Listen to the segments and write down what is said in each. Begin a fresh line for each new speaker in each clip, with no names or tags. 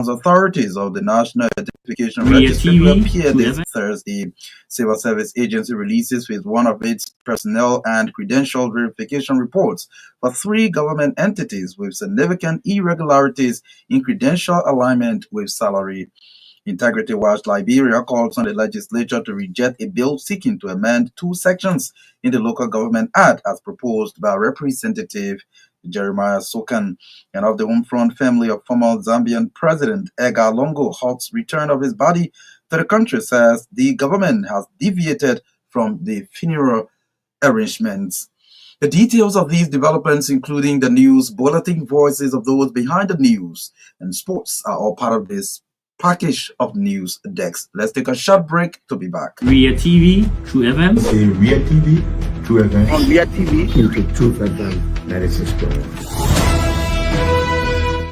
authorities of the National Identification
Myean
Registry to
TV
appear
to
this
FM.
Thursday. Civil Service Agency releases with one of its personnel and credential verification reports for 3 government entities with significant irregularities in credential alignment with salary. Integrity Watch Liberia calls on the legislature to reject a bill seeking to amend 2 sections in the Local Government Act as proposed by Representative Jeremiah Sokan. And of the Homefront family of former Zambian President Edgar Lungu, Hawk's return of his body to the country says the government has deviated from the funeral arrangements. The details of these developments, including the news bulletin, voices of those behind the news, and sports, are all part of this package of news decks. Let's take a short break to be back.
Myean TV True FM.
Myean TV True FM.
On Myean TV
into True FM 96.1.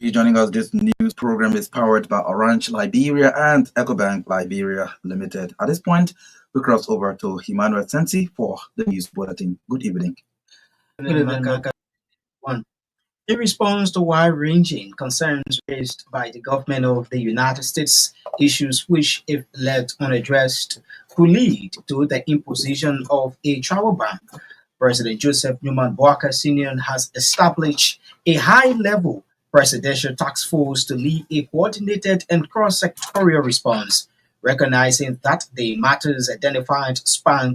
Joining us, this news program is powered by Orange Liberia and EcoBank Liberia Limited. At this point, we cross over to Emanuel Sensee for the news bulletin. Good evening.
Good evening, Marka. In response to wide-ranging concerns raised by the government of the United States, issues which, if left unaddressed, could lead to the imposition of a travel ban, President Joseph Newman Boakai Sr. has established a high-level presidential task force to lead a coordinated and cross-sectorial response, recognizing that the matters identified span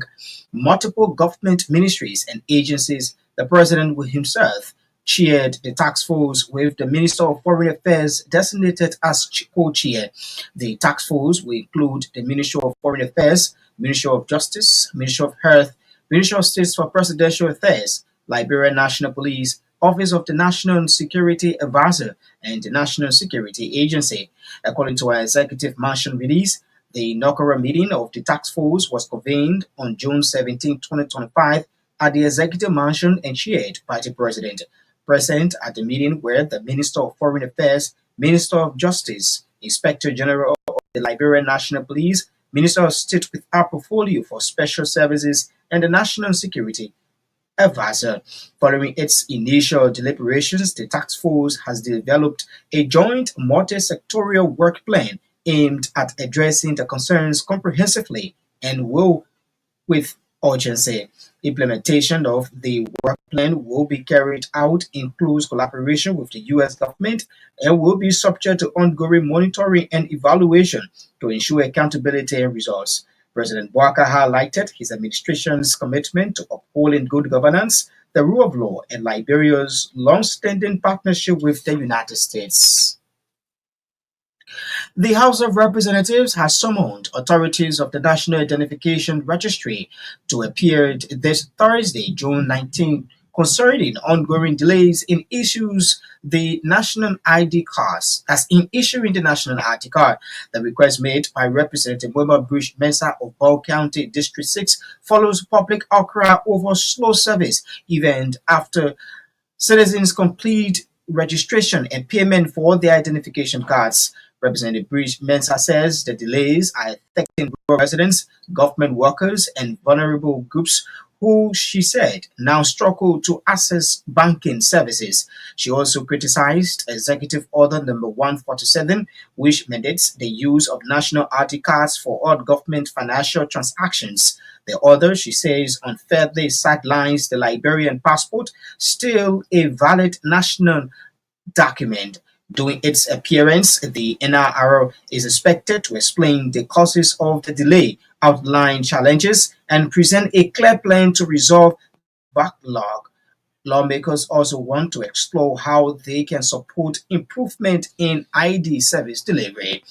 multiple government ministries and agencies. The president will himself chaired the task force with the Minister of Foreign Affairs designated as co-chair. The task force will include the Ministry of Foreign Affairs, Ministry of Justice, Ministry of Health, Ministry of State for Presidential Affairs, Liberia National Police, Office of the National Security Advisor, and the National Security Agency. According to our executive mansion release, the inaugural meeting of the task force was convened on June 17, 2025 at the executive mansion and chaired by the president. Present at the meeting were the Minister of Foreign Affairs, Minister of Justice, Inspector General of the Liberian National Police, Minister of State with a portfolio for special services, and the National Security Advisor. Following its initial deliberations, the task force has developed a joint multi-sectorial work plan aimed at addressing the concerns comprehensively and will with urgency. Implementation of the work plan will be carried out in close collaboration with the U.S. government and will be subject to ongoing monitoring and evaluation to ensure accountability and results. President Boakai highlighted his administration's commitment to upholding good governance, the rule of law, and Liberia's long-standing partnership with the United States. The House of Representatives has summoned authorities of the National Identification Registry to appear this Thursday, June 19, concerning ongoing delays in issues the national ID cards. As in issuing the national ID card, the request made by Representative Myean Mensah of Bau County District 6 follows public outcry over slow service even after citizens complete registration and payment for their identification cards. Representative Mensah says the delays are affecting rural residents, government workers, and vulnerable groups who, she said, now struggle to access banking services. She also criticized Executive Order Number 147, which mandates the use of national ID cards for all government financial transactions. The order, she says, unfairly sidelines the Liberian passport, still a valid national document. During its appearance, the NRR is expected to explain the causes of the delay, outline challenges, and present a clear plan to resolve backlog. Lawmakers also want to explore how they can support improvement in ID service delivery.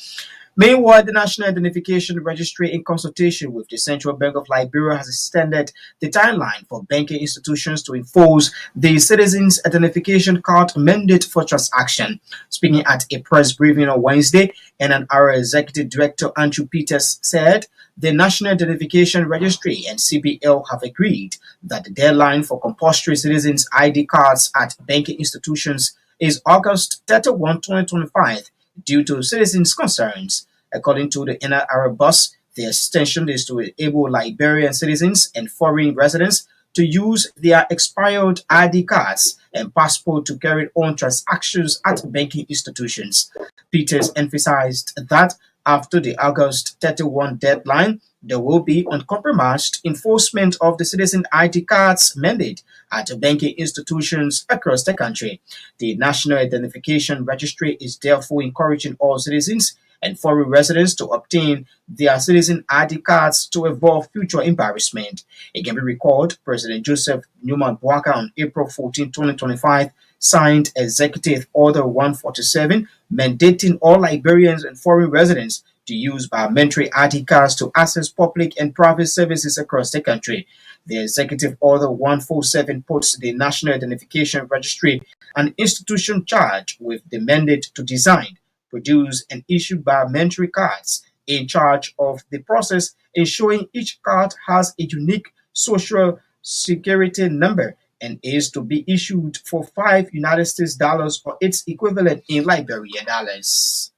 Meanwhile, the National Identification Registry, in consultation with the Central Bank of Liberia, has extended the timeline for banking institutions to enforce the Citizens Identification Card mandate for transaction. Speaking at a press briefing on Wednesday, NNR Executive Director Andrew Peters said the National Identification Registry and CBL have agreed that the deadline for compulsory citizens' ID cards at banking institutions is August 31, 2025. Due to citizens' concerns. According to the NRR boss, the extension is to enable Liberian citizens and foreign residents to use their expired ID cards and passport to carry on transactions at banking institutions. Peters emphasized that after the August 31 deadline, there will be uncompromised enforcement of the citizen ID cards mandate at banking institutions across the country. The National Identification Registry is therefore encouraging all citizens and foreign residents to obtain their citizen ID cards to avoid future embarrassment. It can be recalled President Joseph Newman Boaka on April 14, 2025, signed Executive Order 147 mandating all Liberians and foreign residents to use biometric ID cards to access public and private services across the country. The Executive Order 147 puts the National Identification Registry, an institution charged with the mandate to design, produce, and issue biometric cards, in charge of the process, ensuring each card has a unique social security number and is to be issued for $5 or its equivalent in Liberian dollars.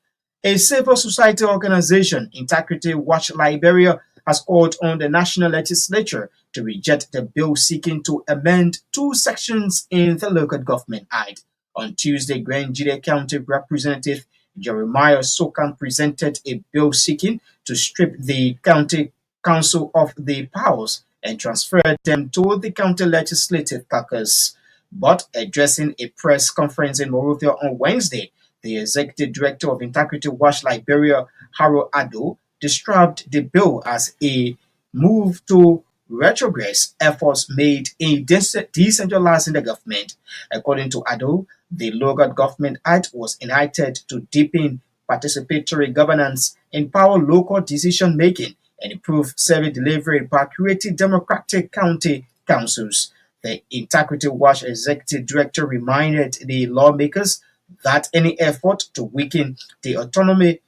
A civil society organization, Integrity Watch Liberia, has called on the national legislature to reject the bill seeking to amend two sections in the Local Government Act. On Tuesday, Grand Jide County Representative Jeremiah Sokan presented a bill seeking to strip the county council of the powers and transfer them to the county legislative caucus. But addressing a press conference in Monrovia on Wednesday, the executive director of Integrity Watch Liberia, Haro Ado, described the bill as a move to retrogress efforts made in decentralizing the government. According to Ado, the Local Government Act was enacted to deepen participatory governance, empower local decision making, and improve service delivery by creating democratic county councils. The Integrity Watch executive director reminded the lawmakers that any effort to weaken the autonomy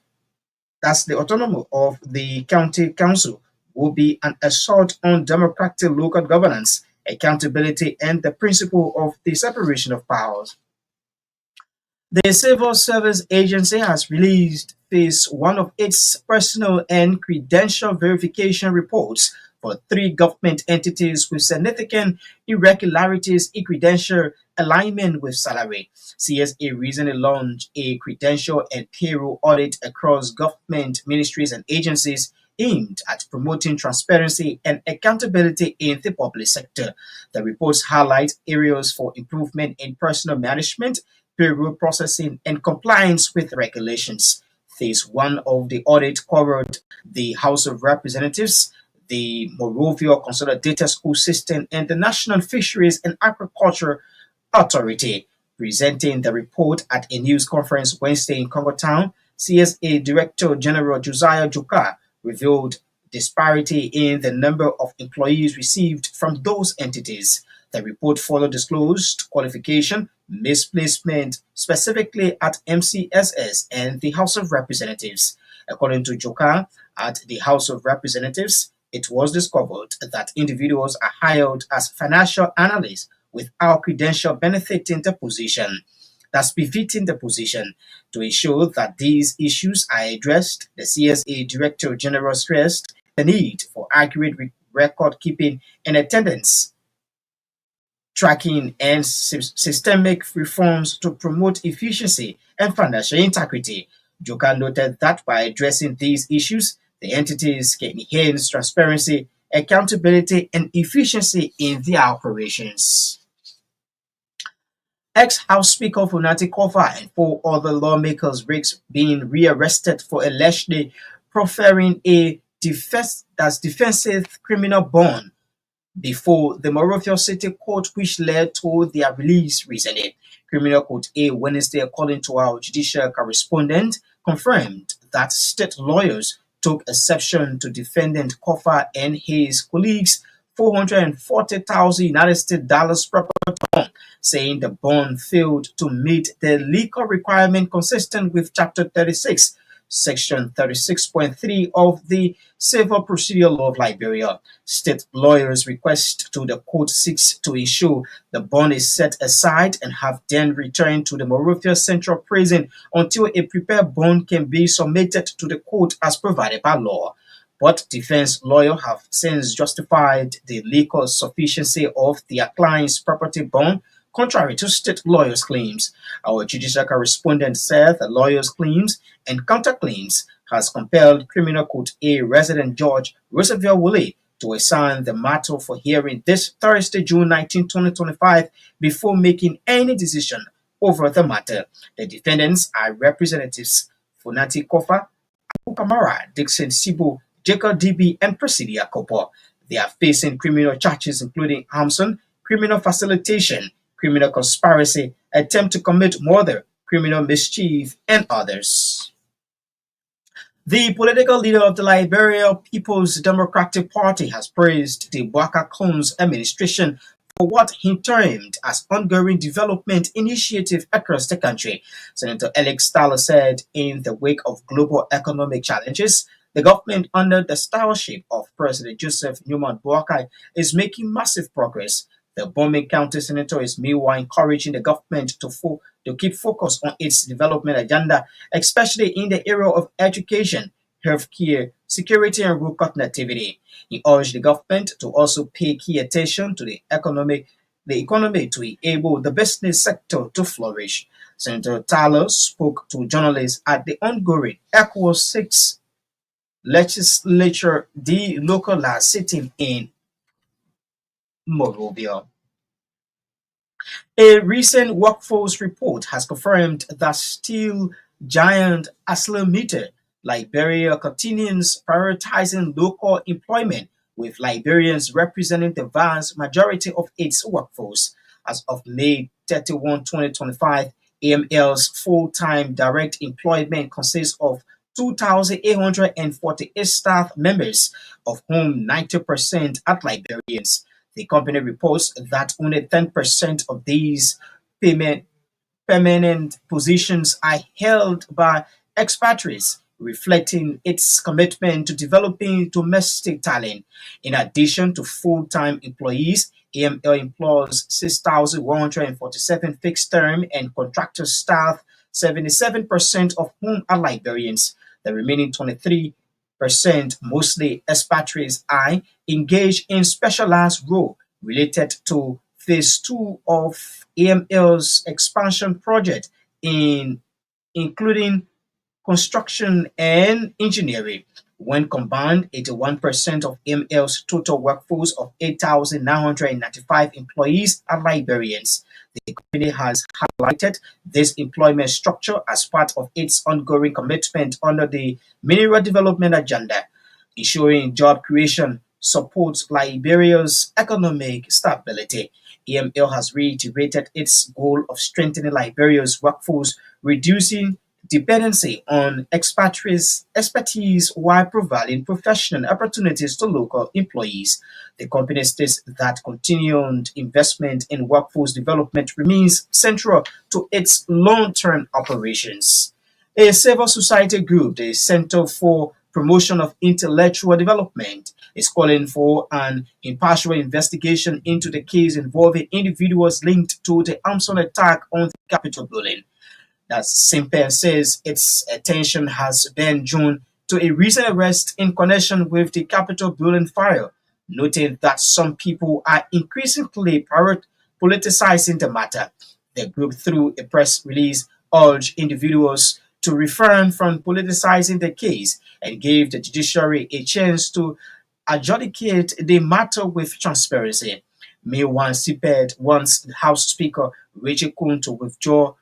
of the county council will be an assault on democratic local governance, accountability, and the principle of the separation of powers. The Civil Service Agency has released phase one of its personal and credential verification reports for three government entities with significant irregularities in credential alignment with salary. CSA recently launched a credential and payroll audit across government ministries and agencies aimed at promoting transparency and accountability in the public sector. The reports highlight areas for improvement in personal management, payroll processing, and compliance with regulations. Phase one of the audit covered the House of Representatives, the Monrovia Consolidated School System, and the National Fisheries and Agriculture Authority. Presenting the report at a news conference Wednesday in Congo Town, CSA Director General Josiah Joka revealed disparity in the number of employees received from those entities. The report further disclosed qualification misplacement specifically at MCSS and the House of Representatives. According to Joka, at the House of Representatives, it was discovered that individuals are hired as financial analysts without credential benefiting the position. That's befitting the position. To ensure that these issues are addressed, the CSA Director General stressed the need for accurate record keeping and attendance tracking and systemic reforms to promote efficiency and financial integrity. Joka noted that by addressing these issues, the entities can enhance transparency, accountability, and efficiency in their operations. Ex-House Speaker Funati Kofa and four other lawmakers risk being rearrested for allegedly proffering a defensive criminal bond before the Monrovia City Court, which led to their release recently. Criminal Court A Wednesday, according to our judicial correspondent, confirmed that state lawyers took exception to defendant Kofa and his colleagues' $440,000 property bond, saying the bond failed to meet the legal requirement consistent with Chapter 36, Section 36.3 of the Civil Procedure Law of Liberia. State lawyers' request to the court seeks to ensure the bond is set aside and have then returned to the Monrovia Central Prison until a prepared bond can be submitted to the court as provided by law. But defense lawyers have since justified the legal sufficiency of their client's property bond, contrary to state lawyers' claims. Our judicial correspondent said the lawyers' claims and counterclaims has compelled Criminal Court A resident Judge Roosevelt Woolley to assign the matter for hearing this Thursday, June 19, 2025, before making any decision over the matter. The defendants are Representatives Funati Kofa, Kamara, Dixon Sibu, Jacob DB, and Presidia Kopo. They are facing criminal charges including arson, criminal facilitation, criminal conspiracy, attempt to commit murder, criminal mischief, and others. The political leader of the Liberia People's Democratic Party has praised the Baka Combs administration for what he termed as ongoing development initiative across the country. Senator Alex Tyler said in the wake of global economic challenges, the government under the styleship of President Joseph Newman Boakai is making massive progress. The Bombing County Senator is meanwhile encouraging the government to keep focus on its development agenda, especially in the area of education, healthcare, security, and rural connectivity. He urged the government to also pay key attention to the economy to enable the business sector to flourish. Senator Tyler spoke to journalists at the ongoing ECOWAS 6 legislature, the local last sitting in Monrovia. A recent workforce report has confirmed that steel giant ArcelorMittal Liberia continues prioritizing local employment, with Liberians representing the vast majority of its workforce. As of May 31, 2025, AML's full-time direct employment consists of 2,848 staff members, of whom 90% are Liberians. The company reports that only 10% of these permanent positions are held by expatriates, reflecting its commitment to developing domestic talent. In addition to full-time employees, AML employs 6,147 fixed-term and contractor staff, 77% of whom are Liberians. The remaining 23%, mostly expatriates, are engaged in specialized roles related to Phase 2 of AML's expansion project, including construction and engineering. When combined, 81% of AML's total workforce of 8,995 employees are Liberians. The company has highlighted this employment structure as part of its ongoing commitment under the Mineral Development Agenda, ensuring job creation supports Liberia's economic stability. AML has reiterated its goal of strengthening Liberia's workforce, reducing dependency on expatriates' expertise while providing professional opportunities to local employees. The company states that continued investment in workforce development remains central to its long-term operations. A civil society group, the Center for Promotion of Intellectual Development, is calling for an impartial investigation into the case involving individuals linked to the arson attack on the Capitol building. That Simpen says its attention has been drawn to a recent arrest in connection with the Capitol building fire, noting that some people are increasingly politicizing the matter. The group, through a press release, urged individuals to refrain from politicizing the case and gave the judiciary a chance to adjudicate the matter with transparency. Myean CPED wants House Speaker Rachel Kuhn to withdraw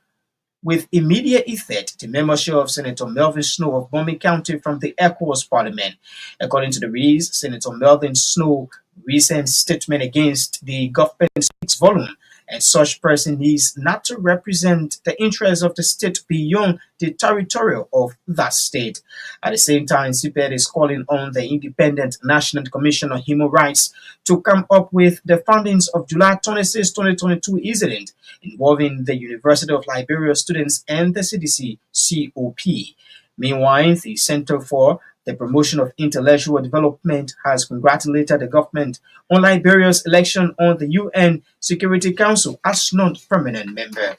with immediate effect the membership of Senator Melvin Snow of Bombing County from the ECOWAS Parliament. According to the release, Senator Melvin Snow's recent statement against the government speaks volume, and such person needs not to represent the interests of the state beyond the territory of that state. At the same time, CPED is calling on the Independent National Commission on Human Rights to come up with the findings of July 26, 2022 incident involving the University of Liberia students and the CDC COP. Meanwhile, the Center for the Promotion of Intellectual Development has congratulated the government on Liberia's election on the UN Security Council as non-permanent member.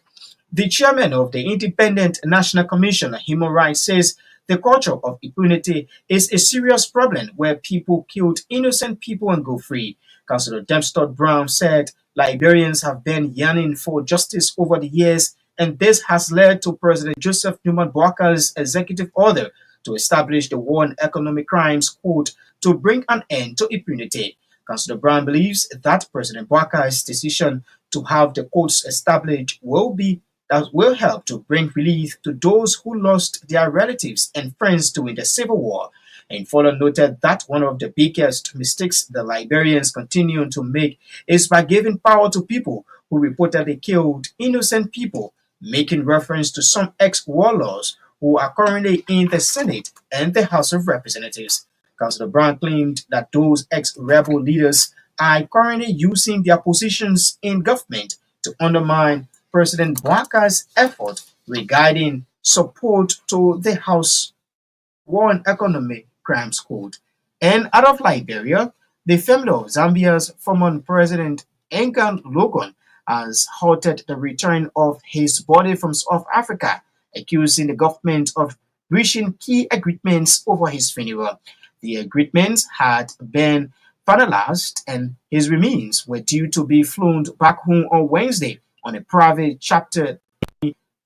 The chairman of the Independent National Commission on Human Rights says The culture of impunity is a serious problem where people killed innocent people and go free. Councillor Dempster Brown said Liberians have been yearning for justice over the years, and this has led to President Joseph Newman Boakar's executive order to establish the War on Economic Crimes Court to bring an end to impunity. Councillor Brown believes that President Boakar's decision to have the courts established will help to bring relief to those who lost their relatives and friends during the Civil War. And Fowler noted that one of the biggest mistakes the Liberians continue to make is by giving power to people who reportedly killed innocent people, making reference to some ex-warlords who are currently in the Senate and the House of Representatives. Councillor Brown claimed that those ex-rebel leaders are currently using their positions in government to undermine President Boakar's effort regarding support to the House War on Economic Crimes Code. And out of Liberia, the family of Zambia's former president Engan Logan has halted the return of his body from South Africa, accusing the government of breaching key agreements over his funeral. The agreements had been finalized and his remains were due to be flown back home on Wednesday on a private charter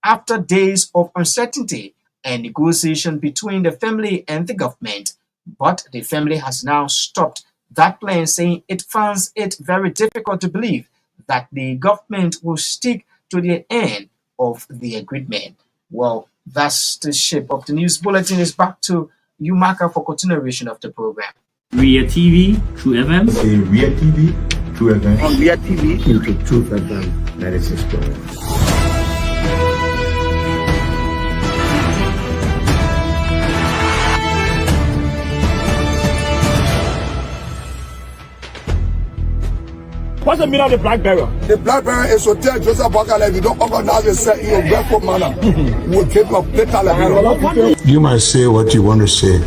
after days of uncertainty and negotiation between the family and the government. But the family has now stopped that plan, saying it finds it very difficult to believe that the government will stick to the end of the agreement. Well, that's the shape of the news bulletin. Is back to you, Marka, for continuation of the program.
Ria TV, True FM.
See Ria TV, True FM.
On Ria TV,
into True FM 96.1.
what's the meaning of the black barrier?
The black barrier is to tell Joseph Boakai if you don't organize yourself in a grateful manner, we'll take your better Liberia.
You might say what you want to say,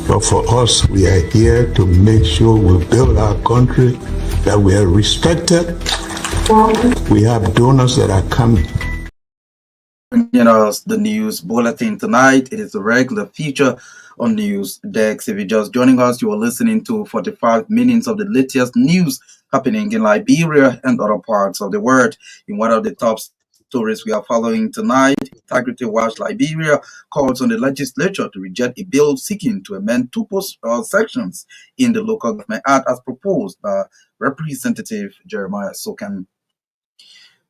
but for us, we are here to make sure we build our country, that we are respected. We have donors that are coming.
The news bulletin tonight. It is a regular feature on News Dex. If you're just joining us, you are listening to 45 minutes of the latest news happening in Liberia and other parts of the world. In one of the top stories we are following tonight, Integrity Watch Liberia calls on the legislature to reject a bill seeking to amend two sections in the Local Government Act as proposed by Representative Jeremiah Sokan.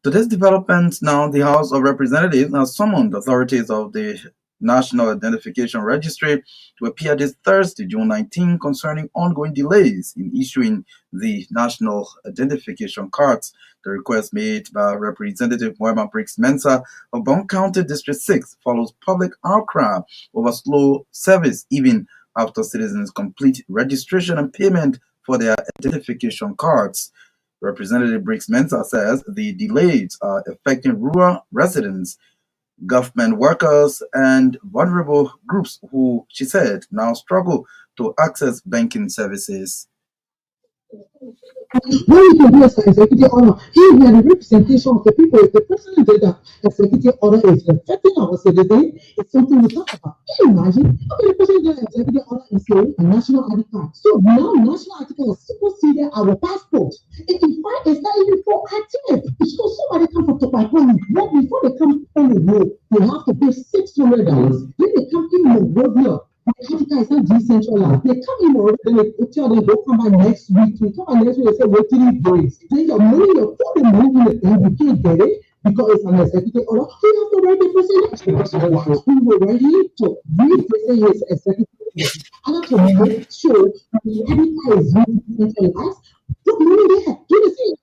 To this development, now the House of Representatives has summoned authorities of the National Identification Registry to appear this Thursday, June 19, concerning ongoing delays in issuing the National Identification Cards. The request made by Representative Myean Sensee of Bond County District 6 follows public outcry over slow service even after citizens complete registration and payment for their identification cards. Representative Sensee says the delays are affecting rural residents, government workers, and vulnerable groups who, she said, now struggle to access banking services.
What we can do as an executive order, here we are the representation of the people. If the president did that executive order is affecting our citizens, it's something we talk about. Can you imagine? Okay, the president did an executive order and say a national ID card. So now national ID card is superseded our passport. And in fact, it's not even for active. So somebody come from Torgbean, right before they come on the road, they have to pay $600. Then they come in the road here. The ID card is not decentralized. They come in already, then they tell them they'll come by next week. We come by next week, they say, wait 3 days. Then your money, you put the money in the bank, you can't get it because it's an executive order. You have to write the president. We were ready to represent his executive order. I have to make sure that the ID card is really decentralized. Put money there. Do the same.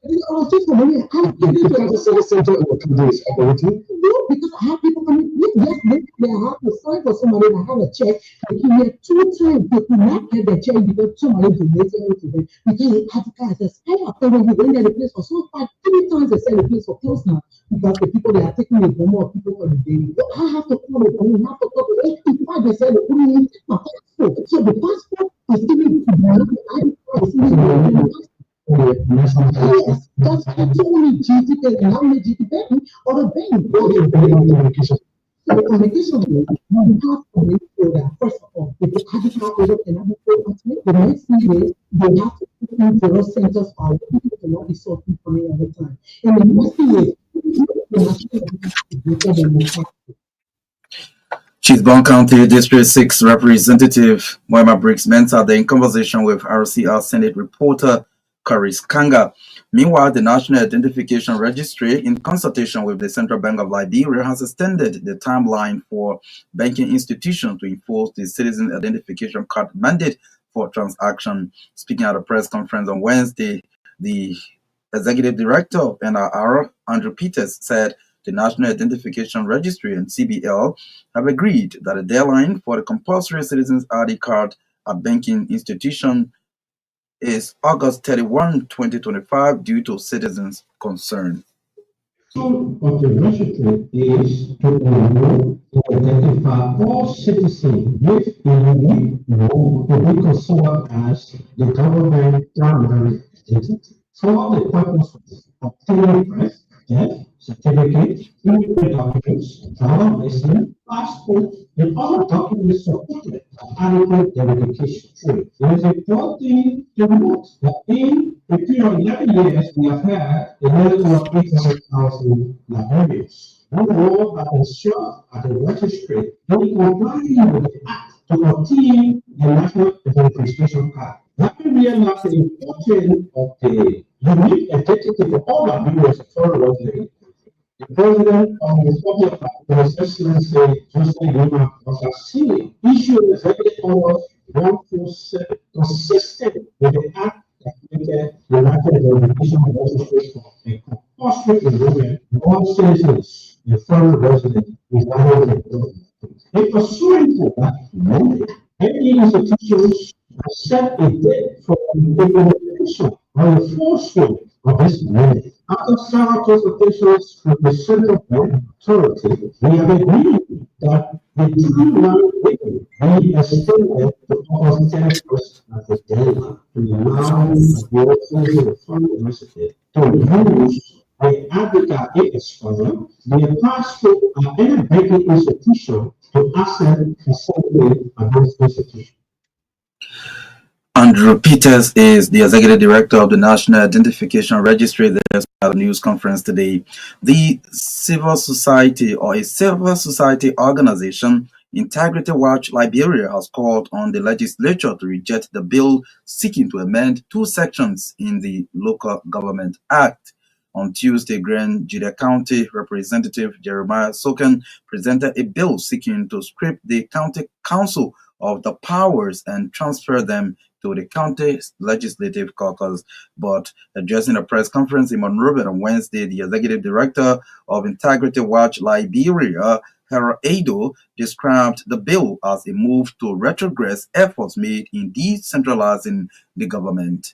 Just for money. I give it to the center of the no, because I have people coming. Yes, they have to sign for somebody and I have a check. They give me 2 times. They could not get the check because somebody donated it to them. Because the Africa has expired. After when we went there, the place for so far 3 times they said the place for close now. Because the people they are taking the more people for the day. I have to call it. I have to call it. They said they couldn't even take my passport. So the passport is still yes, that's only GTP and how many GTP or the bank. So the communication is you have to make sure that first of all, if the Abica order cannot be paid, the next thing is they have to put in zero centers or people cannot be sorting for me all the time. And the next thing is the national greater than the fact.
Chisholm County District 6 Representative Moima Briggs Mentor in conversation with RCR Senate reporter Karis Kanga. Meanwhile, the National Identification Registry, in consultation with the Central Bank of Liberia, has extended the timeline for banking institutions to enforce the Citizen Identification Card mandate for transaction. Speaking at a press conference on Wednesday, the Executive Director of NRR, Andrew Peters, said the National Identification Registry and CBL have agreed that the deadline for the compulsory citizens ID card at banking institution is August 31, 2025 due to citizens' concern.
Of the registry is to enroll to identify all citizens with a unique role to be considered as the government primary identity. Some of the purposes obtaining birth, death, certificate, immigrant documents, travel license, passport, and other documents supported adequate verification. It is important to note that in the period of 11 years, we have had a level of 800,000 Liberians. Overall, have ensured at the registry in complying with the Act to obtain the National Identification Card. Liberia realized the importance of the unique identity for all Liberians of foreign residents. The President of the Republic of His Excellency Joseph Yuma Osasini issued an executive order 147 consistent with the act that created the National Identification Registry for a compulsory enrollment of all citizens and foreign residents residing in the government. In pursuing to that mandate, any institutions have set a date for the implementation or enforcement of this mandate. After several consultations with the Central Bank Authority, we have agreed that the timeline will be extended to August 31st as the deadline to allow the workers of the foreign university to use the Africa exposure, the passport, and any banking institution to access facility against institution.
Andrew Peters is the Executive Director of the National Identification Registry. There's a news conference today. The civil society or a civil society organization, Integrity Watch Liberia, has called on the legislature to reject the bill seeking to amend two sections in the Local Government Act. On Tuesday, Grand Judah County Representative Jeremiah Soken presented a bill seeking to strip the county council of the powers and transfer them to the county legislative caucus. But addressing a press conference in Monrovia on Wednesday, the executive director of Integrity Watch Liberia, Harold Ado, described the bill as a move to retrogress efforts made in decentralizing the government.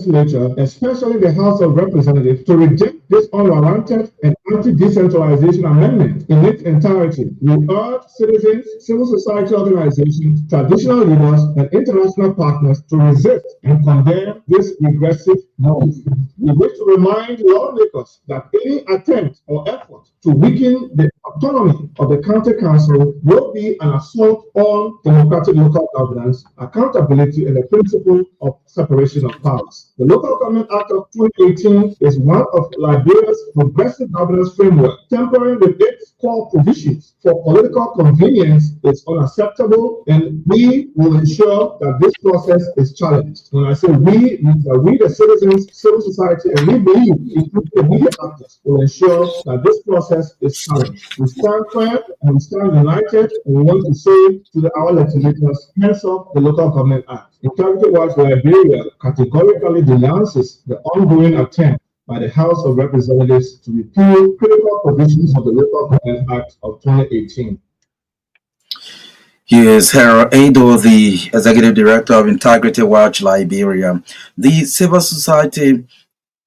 Legislature, especially the House of Representatives, to reject this unwarranted and anti-decentralization amendment in its entirety. We urge citizens, civil society organizations, traditional leaders, and international partners to resist and condemn this regressive move. We wish to remind lawmakers that any attempt or effort to weaken the autonomy of the county council will be an assault on democratic local governance, accountability, and the principle of separation of powers. The Local Government Act of 2018 is one of Liberia's progressive governance framework. Tampering with its core provisions for political convenience is unacceptable, and we will ensure that this process is challenged. When I say we, means that we, the citizens, civil society, and we believe, including the media actors, will ensure that this process is challenged. We stand firm and we stand united, and we want to say to our legislators, hands off the Local Government Act. Integrity Watch Liberia categorically denounces the ongoing attempt by the House of Representatives to repeal critical provisions of the Local Government Act of 2018.
Here's Harold Ado, the Executive Director of Integrity Watch Liberia. The civil society,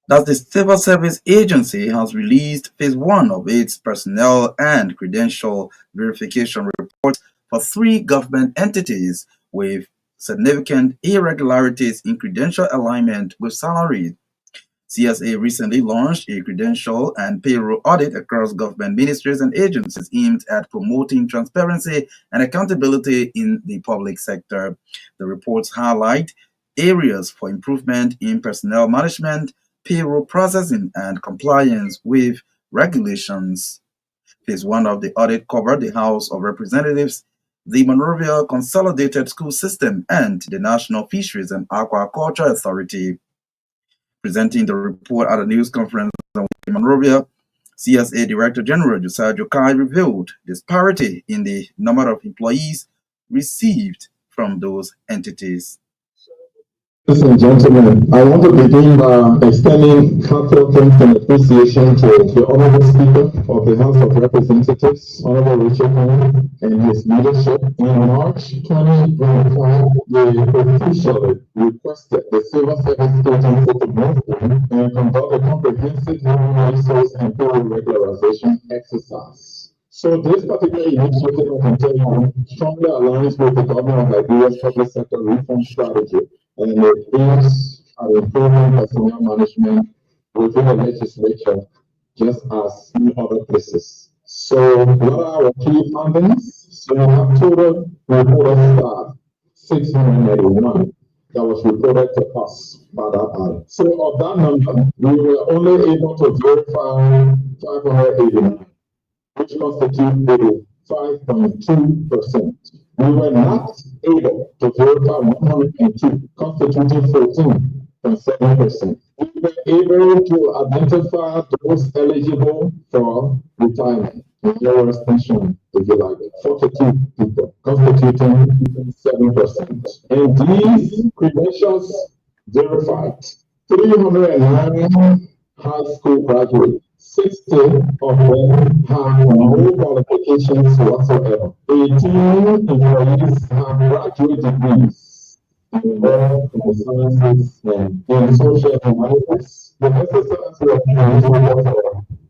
that's the Civil Service Agency, has released phase 1 of its personnel and credential verification report for 3 government entities with significant irregularities in credential alignment with salary. CSA recently launched a credential and payroll audit across government ministries and agencies aimed at promoting transparency and accountability in the public sector. The reports highlight areas for improvement in personnel management, payroll processing, and compliance with regulations. Phase 1 of the audit covered the House of Representatives, the Monrovia Consolidated School System, and the National Fisheries and Aquaculture Authority. Presenting the report at a news conference in Monrovia, CSA Director General Josiah Jokai revealed disparity in the number of employees received from those entities.
Ladies and gentlemen, I want to begin by extending heartfelt thanks and appreciation to the Honorable Speaker of the House of Representatives, Honorable Richard Khan, and his leadership. In March 2025, they officially requested the Civil Service Agency to move in and conduct a comprehensive human resource and payroll regularization exercise. So this particular initiative, I can tell you, strongly aligns with the government of Liberia's public sector reform strategy, and it aims at improving personnel management within the legislature, just as in other places. So what are our key findings? So we have total reported staff, 691, that was reported to us by that audit. So of that number, we were only able to verify 589, which constitutes 5.2%. We were not able to verify 102, constituting 14.7%. We were able to identify those eligible for retirement, lowest pension, if you like, 42 people, constituting 7%. And these credentials verified 309 high school graduates. 60 of them have no qualifications whatsoever. 18 employees have graduate degrees in law, in sciences, and in social humanities. The exercise was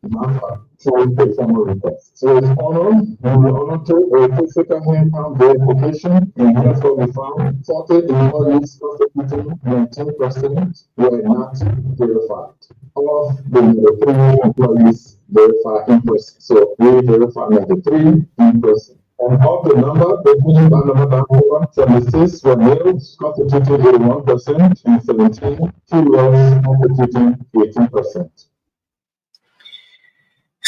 master through the formal request. So it's honored, and we honor to a physical hand-count verification, and here's what we found. 40 employees constituting 19% were not verified. Of the 93 employees verified in person. So we verify 93 in person. And of the number, the number down 76 were males, constituting 81%, and 17 females, constituting 18%.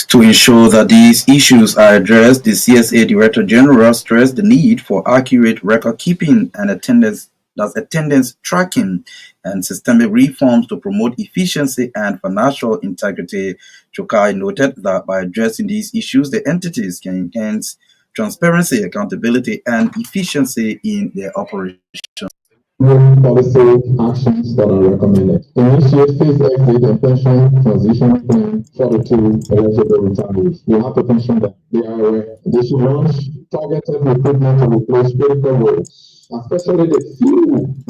To ensure that these issues are addressed, the CSA Director General stressed the need for accurate record keeping and attendance tracking and systemic reforms to promote efficiency and financial integrity. Chokai noted that by addressing these issues, the entities can enhance transparency, accountability, and efficiency in their operations.
Policy actions that are recommended. Initiate phase exit and pension transition plan for the two eligible retirees. We have to mention that they should launch targeted recruitment to replace critical roles, especially the few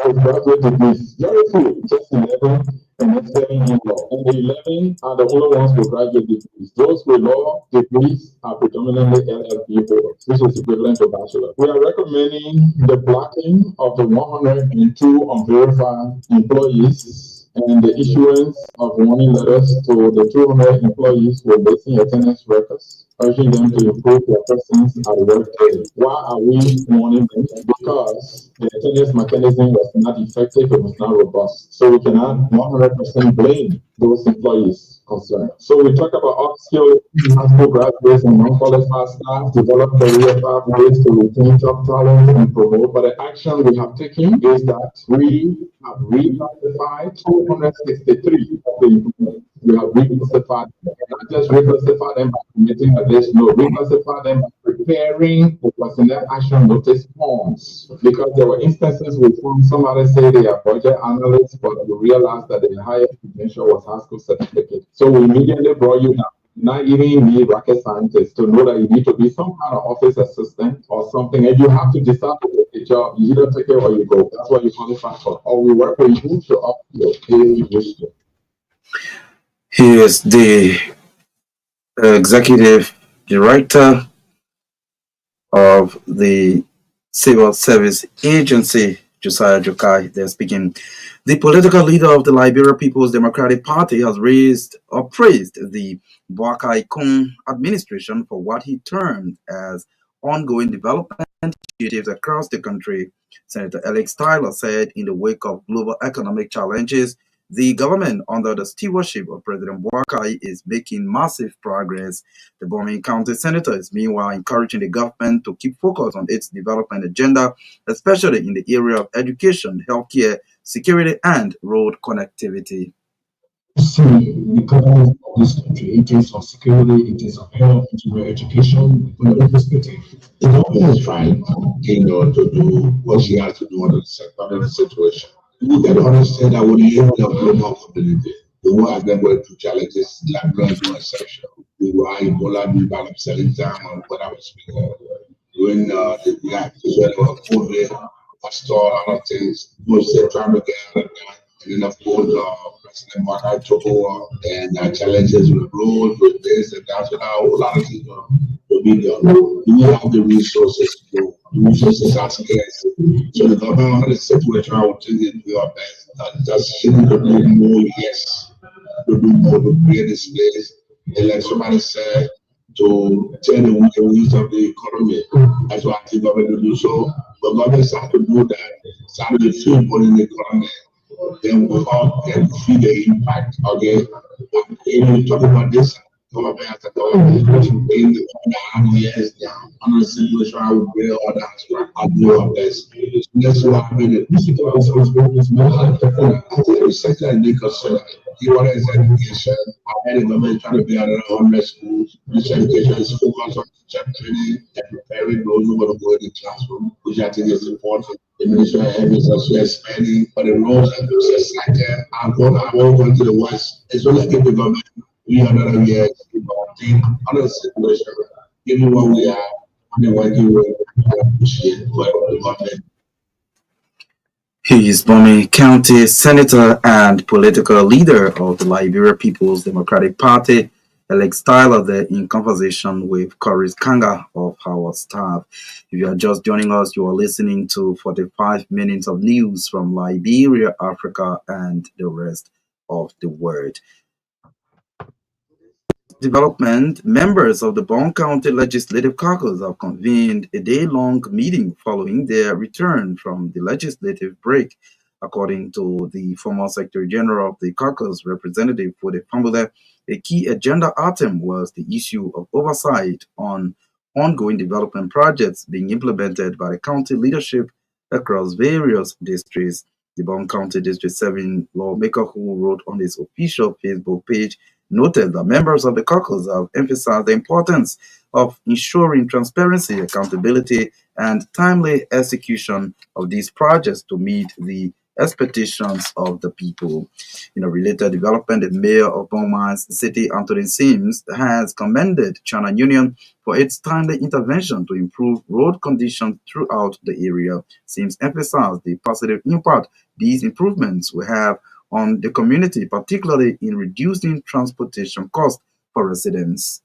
with graduate degrees. Very few, just 11 and then 7 in law. And the 11 are the only ones with graduate degrees. Those with law degrees are predominantly LLB holders, which is equivalent to bachelor. We are recommending the blocking of the 102 unverified employees and the issuance of warning letters to the 200 employees with missing attendance records, urging them to improve their presence at work daily. Why are we warning them? Because the attendance mechanism was not effective, it was not robust. So we cannot 100% blame those employees concerned. So we talk about upskill high school graduates and non-qualified staff, develop career pathways to retain top talent and promote. But the action we have taken is that we have reclassified 263 of the employees. We have reclassified them, not just reclassify them by committing a list, no, reclassify them by preparing the personnel action notice forms. Because there were instances with whom somebody say they are budget analysts, but we realized that the highest credential was high school certificate. So we immediately brought you down. Not even need rocket scientists to know that you need to be some kind of office assistant or something, and you have to decide to take a job. You either take it or you go. That's what you qualify for. Or we work with you to up your pay you wish to.
He is the executive director of the Civil Service Agency Josiah Jokai, they're speaking. The political leader of the Liberia People's Democratic Party has praised the Boakai Kun administration for what he termed as ongoing development initiatives across the country. Senator Alex Tyler said in the wake of global economic challenges, the government under the stewardship of President Boakai is making massive progress. The Bombing County Senator is meanwhile encouraging the government to keep focus on its development agenda, especially in the area of education, healthcare, security, and road connectivity.
See the government of this country in terms of security, in terms of health, in terms of education, from the perspective. The government is trying, to do what she has to do under the situation. We can understand that with the area of global community, the world has been going through challenges, Liberia is no exception. We were Ebola, we developed selling time, and what I was speaking when the acquisition of COVID, store a lot of things, was trying to get out of that. And then, of course, President Marka took over and challenges with roads, with this and that. So now a lot of things will be done. We have the resources to do. The resources are scarce. So the government of the situation, I would think it do our best. Just shouldn't do more, yes. To do more to create this place. And like somebody said, to turn the wheels of the economy. That's what I think government to do. So the government start to do that, start to feel more in the economy. Then we all can feel the impact. Okay, we talk about this. Government has to go in the years now. On the situation, I would bring all that. I do our best. That's what I mean. This is more hard to find. I think every sector in the concern. You want is education. I had the government trying to be out of 100 schools. This education is focused on teacher training and preparing those who want to go in the classroom, which I think is important. The Ministry of Health is also expanding, but the roads and the sector are going to the west. It's only give the government 300 years to think on the situation, given what we have, and the working with, appreciate what the government.
He is Bomi County Senator and political leader of the Liberia People's Democratic Party, Alex Tyler, there in conversation with Coris Kanga of our staff. If you are just joining us, you are listening to 45 minutes of news from Liberia, Africa, and the rest of the world. Development, members of the Bon County Legislative Caucus have convened a day-long meeting following their return from the legislative break. According to the former Secretary General of the caucus, Representative for the Family, a key agenda item was the issue of oversight on ongoing development projects being implemented by the county leadership across various districts. The Bon County District 7 lawmaker, who wrote on his official Facebook page, noted that members of the caucus have emphasized the importance of ensuring transparency, accountability, and timely execution of these projects to meet the expectations of the people. In a related development, the mayor of Myean City, Anthony Sims, has commended China Union for its timely intervention to improve road conditions throughout the area. Sims emphasized the positive impact these improvements will have on the community, particularly in reducing transportation costs for residents.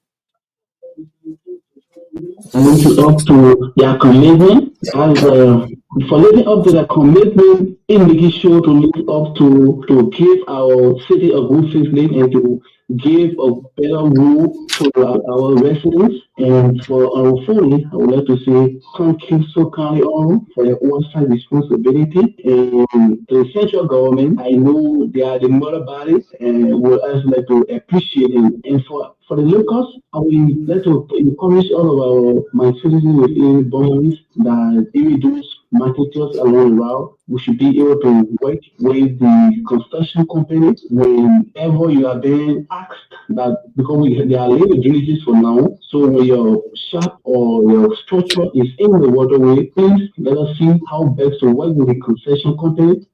Living up to their commitment and for living up to their commitment in making sure to live up to give our city a good face name and to give a better rule to our residents. And for our family, I would like to say thank you so kindly all for your oversight responsibility. And the central government, I know they are the mother body and would also like to appreciate them. And for the locals, I would like to encourage all of my citizens within Bombs that if we do marketers along the route, we should be able to work with the construction company whenever you are being asked that because there are little drainages for now. So when your shop or your structure is in the waterway, please let us see how best to work with the concession company.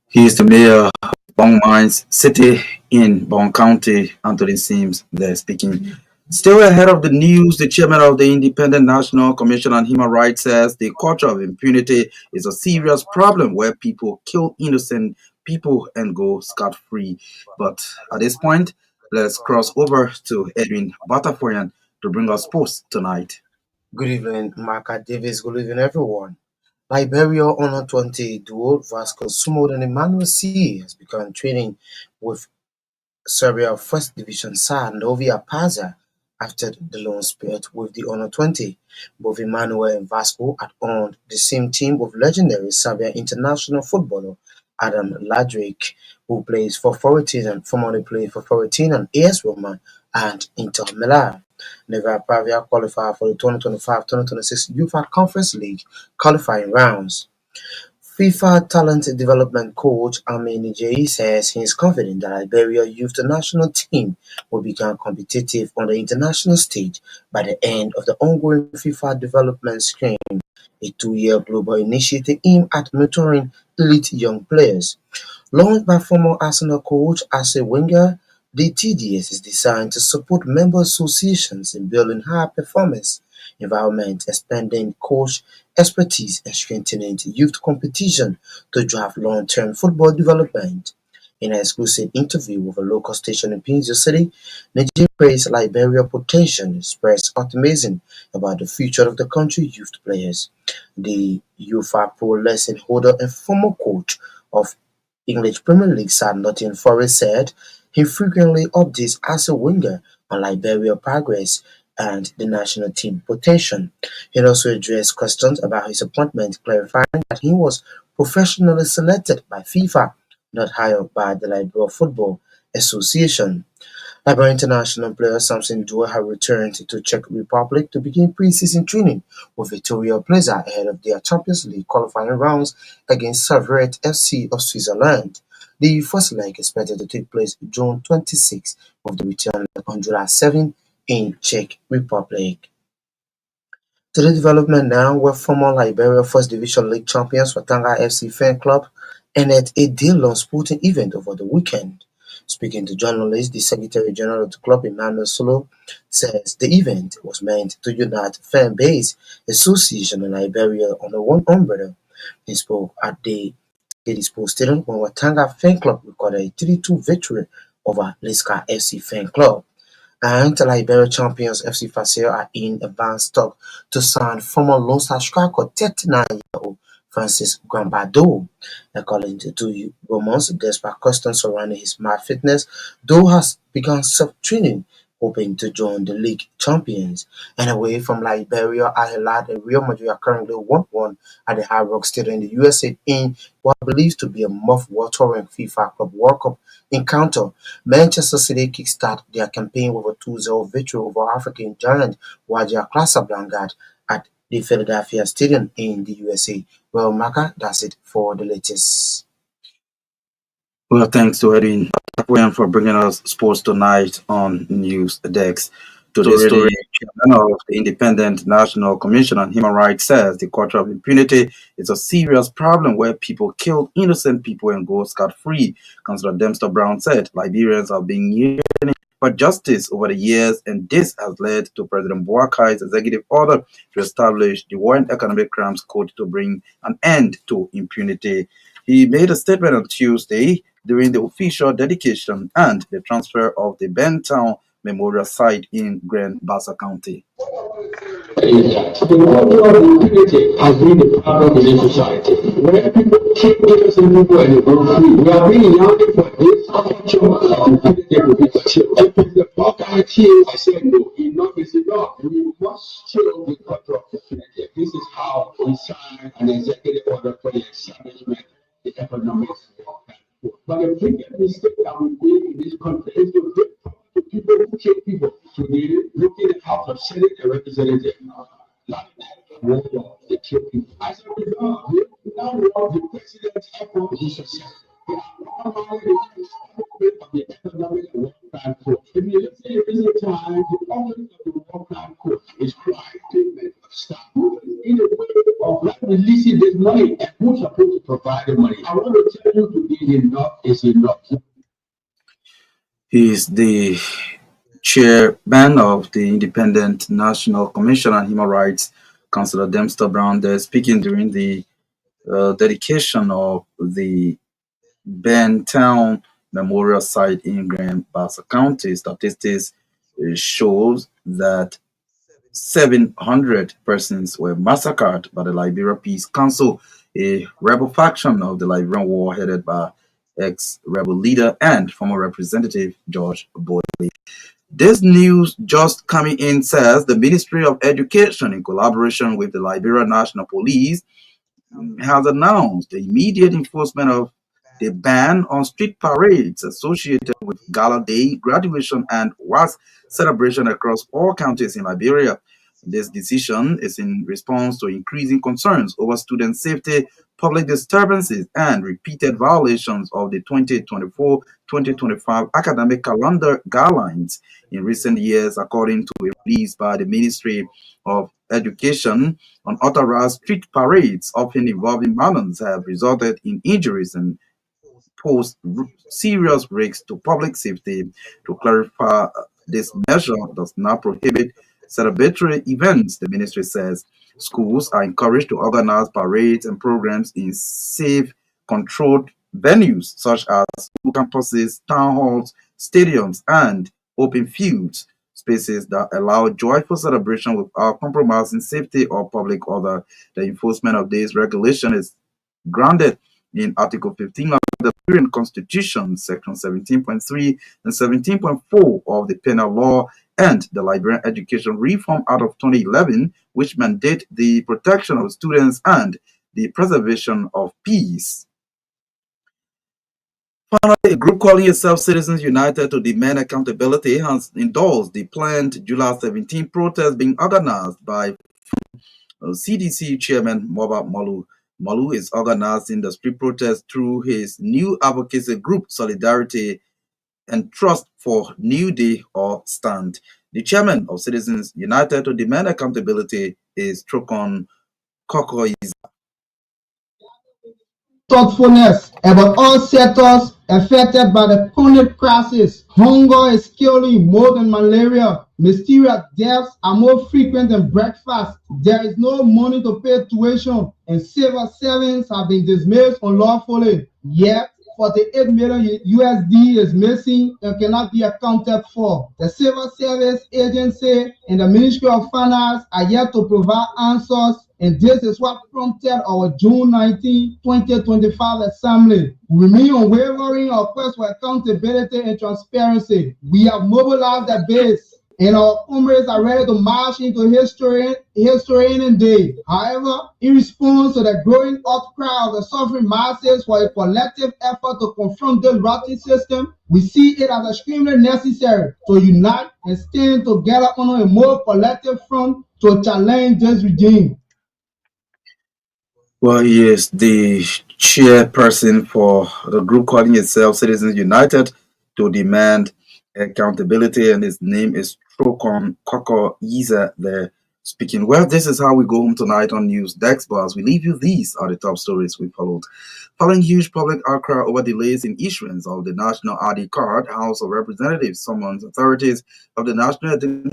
He is the mayor of Myean City in Bon County, Anthony Sims, there speaking. Still ahead of the news, the chairman of the Independent National Commission on Human Rights says the culture of impunity is a serious problem where people kill innocent people and go scot-free. But at this point, let's cross over to Edwin Batafoyan to bring us post tonight.
Good evening, Marka Davis. Good evening, everyone. Liberia Honor 20 duo Vasco Sumo and Emmanuel Sensee has begun training with Serbia First Division side Novia Pazza after the loan spurt with the Honor 20. Both Emmanuel and Vasco had owned the same team with legendary Serbia international footballer Adam Ladrick, who plays for Fiorentina, formerly played for Fiorentina, AS Roma, and Inter Milan. Neva Pravia qualified for the 2025-2026 UEFA Conference League qualifying rounds. FIFA talent development coach Amin Jay says he is confident that Liberia youth national team will become competitive on the international stage by the end of the ongoing FIFA development scheme, a 2-year global initiative aimed at mentoring elite young players. Launched by former Arsenal coach Arsene Wenger, the TDS is designed to support member associations in building high-performance environments, expanding coach expertise, and strengthening youth competition to drive long-term football development. In an exclusive interview with a local station in Pinzo City, Nigeria praised Liberia's potential and expressed optimism about the future of the country's youth players. The UEFA Pro lesson holder and former coach of English Premier League side Nottingham Forest said he frequently updates Arsene Wenger on Liberia's progress and the national team potential. He also addressed questions about his appointment, clarifying that he was professionally selected by FIFA, not hired by the Liberia Football Association. Liberia international player Samson Dua has returned to Czech Republic to begin pre-season training with Victoria Plaza ahead of their Champions League qualifying rounds against Servette FC of Switzerland. The first leg is expected to take place June 26, with the return on July 7 in Czech Republic. To the development now, where former Liberia First Division League champions Watanga FC Fan Club ended a day-long sporting event over the weekend. Speaking to journalists, the Secretary General of the club, Emmanuel Solo, says the event was meant to unite fan base, association, and Liberia under one umbrella. He spoke at the Sports Stadium when Watanga Fan Club recorded a 3-2 victory over Liska FC Fan Club. And Liberia champions FC Fasio are in advanced talk to sign former Lone Star striker 39-year-old Francis Grambado. According to Romans, despite questions surrounding his mad fitness, Doe has begun self-training, hoping to join the league champions. And away from Liberia, Al Hilal and Real Madrid are currently 1-1 at the Hard Rock Stadium in the USA in what believed to be a mouth-watering FIFA Club World Cup encounter. Manchester City kickstart their campaign with a 2-0 victory over African giant Wydad Casablanca at the Philadelphia Stadium in the USA. Well, Marka, that's it for the latest.
Well, thanks to Edwin for bringing us sports tonight on News Dex. Today's story, chairman of the Independent National Commission on Human Rights says the culture of impunity is a serious problem where people kill innocent people and go scot-free. Councillor Dempster Brown said Liberians are being yearning for justice over the years, and this has led to President Boakai's executive order to establish the War and Economic Crimes Code to bring an end to impunity. He made a statement on Tuesday during the official dedication and the transfer of the Bentown Memorial Site in Grand Bassa County.
The culture of impunity has been the problem in this society, where people kill innocent people and they go free. We are being young for this culture of impunity to be killed. If it's the Buckeye team, I said no, enough is enough. We must kill the culture of impunity. This is how we sign an executive order for the establishment of the economics. But the biggest mistake that we made in this country is to give to people who kill people. Today, looking at how upsetting a representative like that, they kill people. As a result, we now want the president's effort to success. We are normally of the economic and war crime code. If you look at the recent time, the office of the war crime code is crying payment of staff in a way of not releasing this money and who's supposed to provide the money. I want to tell you today, enough is enough.
He is the chairman of the Independent National Commission on Human Rights, Councillor Dempster Brown, there speaking during the dedication of the Bentown Memorial Site in Grand Bassa County. Statistics shows that 700 persons were massacred by the Liberia Peace Council, a rebel faction of the Liberian War headed by ex-rebel leader and former representative George Boyle. This news just coming in says the Ministry of Education, in collaboration with the Liberia National Police, has announced the immediate enforcement of the ban on street parades associated with Gala Day, graduation, and WAS celebration across all counties in Liberia. This decision is in response to increasing concerns over student safety, public disturbances, and repeated violations of the 2024-2025 academic calendar guidelines in recent years, according to a release by the Ministry of Education. Unauthorized street parades, often involving minors, have resulted in injuries and pose serious risks to public safety. To clarify, this measure does not prohibit celebratory events. The ministry says schools are encouraged to organize parades and programs in safe, controlled venues such as school campuses, town halls, stadiums, and open fields, spaces that allow joyful celebration without compromising safety or public order. The enforcement of this regulation is grounded in Article 15 of the Liberian Constitution, Section 17.3 and 17.4 of the Penal Law, and the Liberian Education Reform Act of 2011, which mandate the protection of students and the preservation of peace. Finally, a group calling itself Citizens United to Demand Accountability has endorsed the planned July 17 protest being organized by CDC Chairman Moba Malu. Malu is organizing the street protest through his new advocacy group, Solidarity and Trust for New Day or Stand. The chairman of Citizens United to Demand Accountability is Trokon Kokoiza.
Thoughtfulness about all sectors affected by the chronic crisis. Hunger is killing more than malaria. Mysterious deaths are more frequent than breakfast. There is no money to pay tuition, and civil servants have been dismissed unlawfully. Yet, 48 million USD is missing and cannot be accounted for. The Civil Service Agency and the Ministry of Finance are yet to provide answers, and this is what prompted our June 19, 2025 assembly. We remain unwavering our quest for accountability and transparency. We have mobilized the base, and our comrades are ready to march into history day. However, in response to the growing outcry of the suffering masses for a collective effort to confront this rotten system, we see it as extremely necessary to unite and stand together on a more collective front to challenge this regime.
Well, he is the chairperson for the group calling itself Citizens United to Demand Accountability, and his name is Trokon Koko Yiza there speaking. Well, this is how we go home tonight on News Desk, but as we leave you, these are the top stories we followed. Following huge public outcry over delays in issuance of the National ID card, House of Representatives summons authorities of the National Identity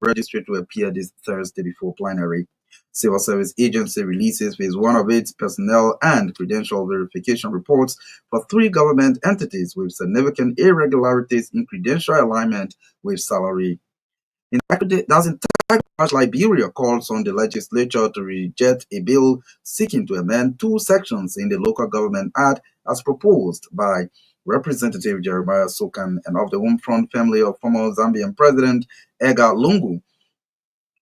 Registry to appear this Thursday before plenary. Civil Service Agency releases phase 1 of its personnel and credential verification reports for 3 government entities with significant irregularities in credential alignment with salary. Liberia calls on the legislature to reject a bill seeking to amend 2 sections in the Local Government Act as proposed by Representative Jeremiah Sokan and of the Homefront family of former Zambian President Edgar Lungu.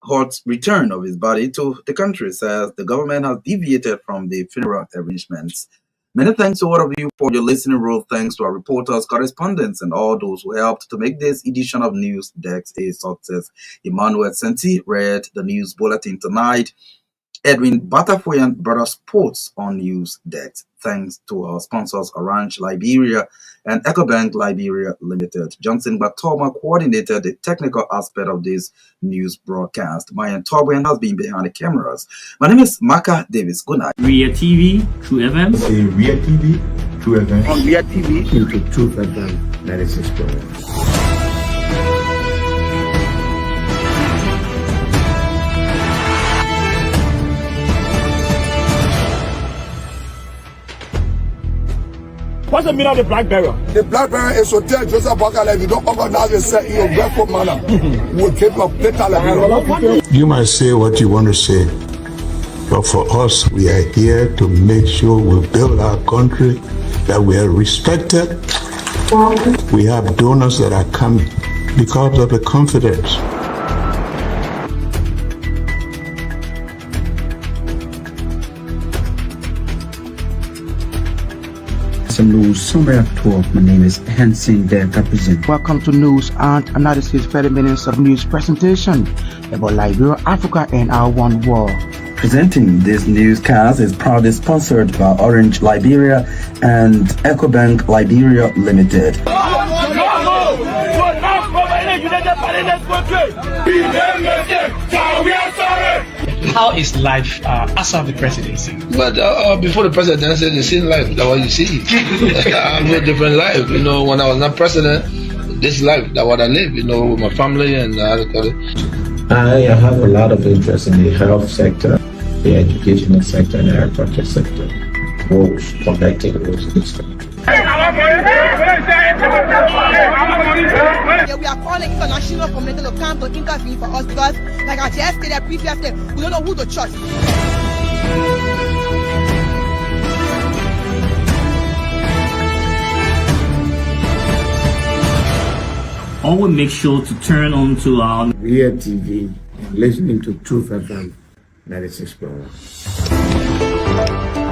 Hot's return of his body to the country says the government has deviated from the funeral arrangements. Many thanks to all of you for your listening role. Thanks to our reporters, correspondents, and all those who helped to make this edition of News Desk a success. Emanuel Sensee read the news bulletin tonight. Edwin Batafoyan brought us sports on News Desk. Thanks to our sponsors, Orange Liberia and EcoBank Liberia Limited. Johnson Batoma coordinated the technical aspect of this news broadcast. Myean Torgbean has been behind the cameras. My name is Marka Davis. Good night.
Ria TV, True FM.
Say Ria TV, True FM.
On Ria TV.
Into True FM 96.1.
What's What's the meaning of the black barrier?
The black barrier is to tell Joseph Bakala, if you don't organize yourself in your grateful manner, we'll keep your plate alive.
You might say what you want to say, but for us, we are here to make sure we build our country, that we are respected. We have donors that are coming because of the confidence.
News, my name is Hansen there represent.
Welcome to News and Analysis 30 minutes of news presentation about Liberia, Africa and our one world.
Presenting this newscast is proudly sponsored by Orange Liberia and EcoBank Liberia Limited.
How is life after the presidency?
But before the presidency, the same life, that's what you see. I live a different life. You know, when I was not president, this life, that's what I live, you know, with my family and
I have a lot of interest in the health sector, the educational sector, and the agriculture sector. Roads, connecting roads in this country.
We are calling international community to come to intervene for us because, like I just stated previously, we don't know who to trust.
Always make sure to turn on to our
Myean TV and listening to Truth FM 96.1.